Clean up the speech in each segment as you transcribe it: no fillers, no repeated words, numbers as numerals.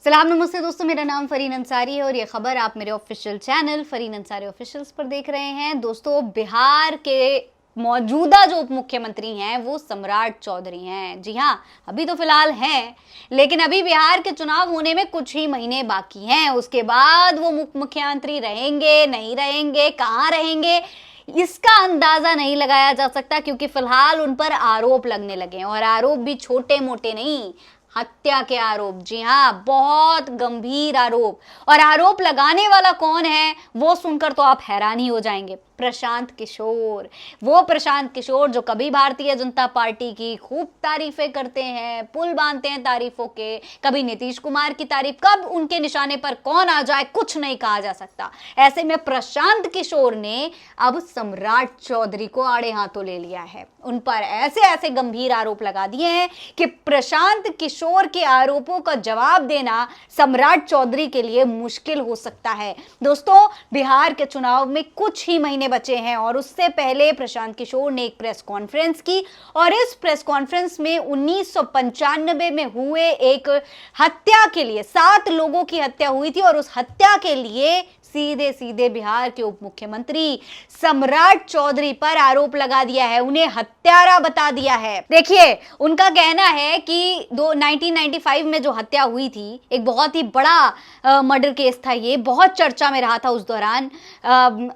सलाम नमस्ते दोस्तों, मेरा नाम फरीन अंसारी है और ये खबर आप मेरे official channel Farheen Ansari officials पर देख रहे हैं। दोस्तों, बिहार के मौजूदा जो उप मुख्यमंत्री हैं वो सम्राट चौधरी हैं। जी हाँ, अभी तो फिलहाल हैं, लेकिन अभी बिहार के चुनाव होने में कुछ ही महीने बाकी हैं। उसके बाद वो मुख्यमंत्री रहेंगे नहीं रहेंगे, कहाँ रहेंगे, इसका अंदाजा नहीं लगाया जा सकता, क्योंकि फिलहाल उन पर आरोप लगने लगे हैं और आरोप भी छोटे मोटे नहीं, हत्या के आरोप। जी हाँ, बहुत गंभीर आरोप। और आरोप लगाने वाला कौन है वो सुनकर तो आप हैरान ही हो जाएंगे। प्रशांत किशोर, वो प्रशांत किशोर जो कभी भारतीय जनता पार्टी की खूब तारीफें करते हैं, पुल बांधते हैं तारीफों के, कभी नीतीश कुमार की तारीफ, कब उनके निशाने पर कौन आ जाए कुछ नहीं कहा जा सकता। ऐसे में प्रशांत किशोर ने अब सम्राट चौधरी को आड़े हाथों ले लिया है। उन पर ऐसे ऐसे गंभीर आरोप लगा दिए हैं कि प्रशांत किशोर के आरोपों का जवाब देना सम्राट चौधरी के लिए मुश्किल हो सकता है। दोस्तों, बिहार के चुनाव में कुछ ही महीने बचे हैं और उससे पहले प्रशांत किशोर ने एक प्रेस कॉन्फ्रेंस की और इस प्रेस कॉन्फ्रेंस में 1995 में हुए एक हत्या के लिए 7 लोगों की हत्या हुई थी और उस हत्या के लिए सीधे सीधे बिहार के उप मुख्यमंत्री सम्राट चौधरी पर आरोप लगा दिया है, उन्हें हत्यारा बता दिया है। देखिए, उनका कहना है कि 1995 में जो हत्या हुई थी, एक बहुत ही बड़ा मर्डर केस था, ये बहुत चर्चा में रहा था उस दौरान।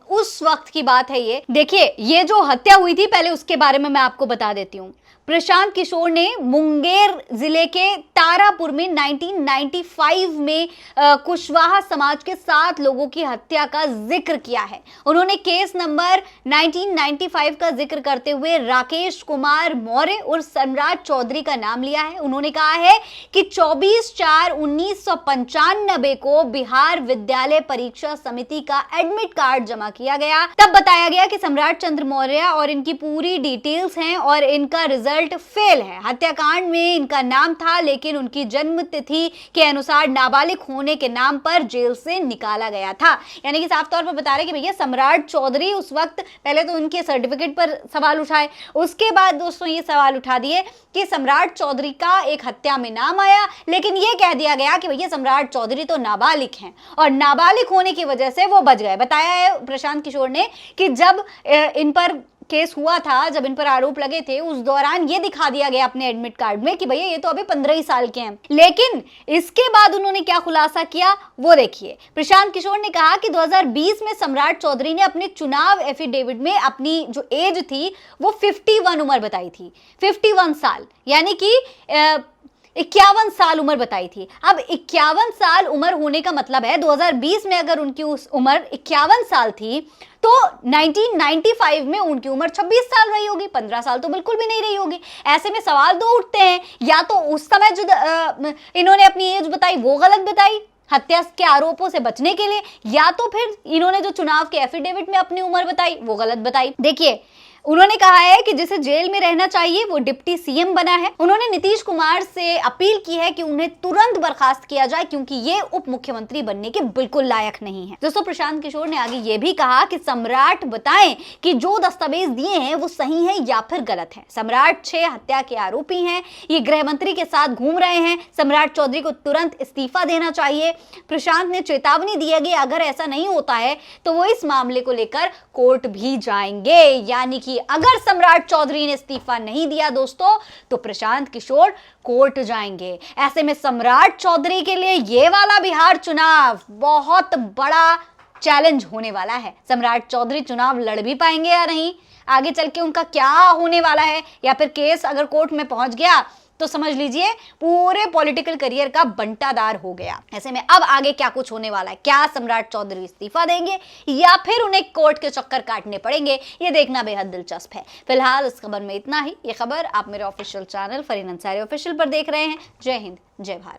उस वक्त की बात है ये। देखिए, ये जो हत्या हुई थी, पहले उसके बारे में मैं आपको बता देती हूँ। प्रशांत किशोर ने मुंगेर जिले के तारापुर में 1995 में कुशवाहा समाज के 7 लोगों की हत्या का जिक्र किया है। उन्होंने केस नंबर 1995 का जिक्र करते हुए राकेश कुमार मौर्य और सम्राट चौधरी का नाम लिया है। उन्होंने कहा है कि 24/4/1995 को बिहार विद्यालय परीक्षा समिति का एडमिट कार्ड जमा किया गया। तब बताया गया कि सम्राट चंद्र मौर्य और इनकी पूरी डिटेल्स हैं और इनका रिजल्ट फेल है। हत्याकांड में इनका नाम था, लेकिन उनकी जन्म तिथि के अनुसार नाबालिग होने के नाम पर जेल से निकाला गया था। यानी कि साफ तौर पर बता रहे कि भैया सम्राट चौधरी उस वक्त, पहले तो उनके सर्टिफिकेट पर सवाल उठाए, उसके बाद दोस्तों ये सवाल उठा दिए कि सम्राट चौधरी का एक हत्या में नाम आया, लेकिन ये कह दिया गया कि भैया सम्राट चौधरी तो नाबालिग हैं और नाबालिग होने की वजह से वो बच गए। बताया है प्रशांत किशोर ने कि जब इन पर केस हुआ था, जब इन पर आरोप लगे थे, उस दौरान ये दिखा दिया गया अपने एडमिट कार्ड में कि भैया ये तो अभी 15 ही साल के हैं। लेकिन इसके बाद उन्होंने क्या खुलासा किया वो देखिए। प्रशांत किशोर ने कहा कि 2020 में सम्राट चौधरी ने अपने चुनाव एफिडेविट में अपनी जो एज थी वो 51 उम्र बताई थी, 51 साल, यानी कि 51 साल उम्र बताई थी। अब 51 साल उम्र होने का मतलब है 2020 में अगर उनकी उस उम्र 51 साल थी तो 1995 में उनकी उम्र 26 साल रही होगी, 15 साल तो बिल्कुल भी नहीं रही होगी। ऐसे में सवाल दो उठते हैं, या तो उस समय जो इन्होंने अपनी एज बताई वो गलत बताई हत्या के आरोपों से बचने के लिए, या तो फिर इन्होंने जो चुनाव के एफिडेविट में अपनी उम्र बताई वो गलत बताई। देखिए, उन्होंने कहा है कि जिसे जेल में रहना चाहिए वो डिप्टी सीएम बना है। उन्होंने नीतीश कुमार से अपील की है कि उन्हें तुरंत बर्खास्त किया जाए, क्योंकि ये उप मुख्यमंत्री बनने के बिल्कुल लायक नहीं है। दोस्तों, प्रशांत किशोर ने आगे ये भी कहा कि सम्राट बताएं कि जो दस्तावेज दिए हैं वो सही है या फिर गलत है। सम्राट 6 हत्या के आरोपी हैं, ये गृह मंत्री के साथ घूम रहे हैं। सम्राट चौधरी को तुरंत इस्तीफा देना चाहिए। प्रशांत ने चेतावनी दी है कि अगर ऐसा नहीं होता है तो वो इस मामले को लेकर कोर्ट भी जाएंगे। यानी कि अगर सम्राट चौधरी ने इस्तीफा नहीं दिया दोस्तों तो प्रशांत किशोर कोर्ट जाएंगे। ऐसे में सम्राट चौधरी के लिए ये वाला बिहार चुनाव बहुत बड़ा चैलेंज होने वाला है। सम्राट चौधरी चुनाव लड़ भी पाएंगे या नहीं, आगे चल के उनका क्या होने वाला है, या फिर केस अगर कोर्ट में पहुंच गया तो समझ लीजिए पूरे पॉलिटिकल करियर का बंटादार हो गया। ऐसे में अब आगे क्या कुछ होने वाला है, क्या सम्राट चौधरी इस्तीफा देंगे या फिर उन्हें कोर्ट के चक्कर काटने पड़ेंगे, ये देखना बेहद दिलचस्प है। फिलहाल इस खबर में इतना ही। ये खबर आप मेरे official channel Farheen Ansari official पर देख रहे हैं। जय हिंद, जय भारत।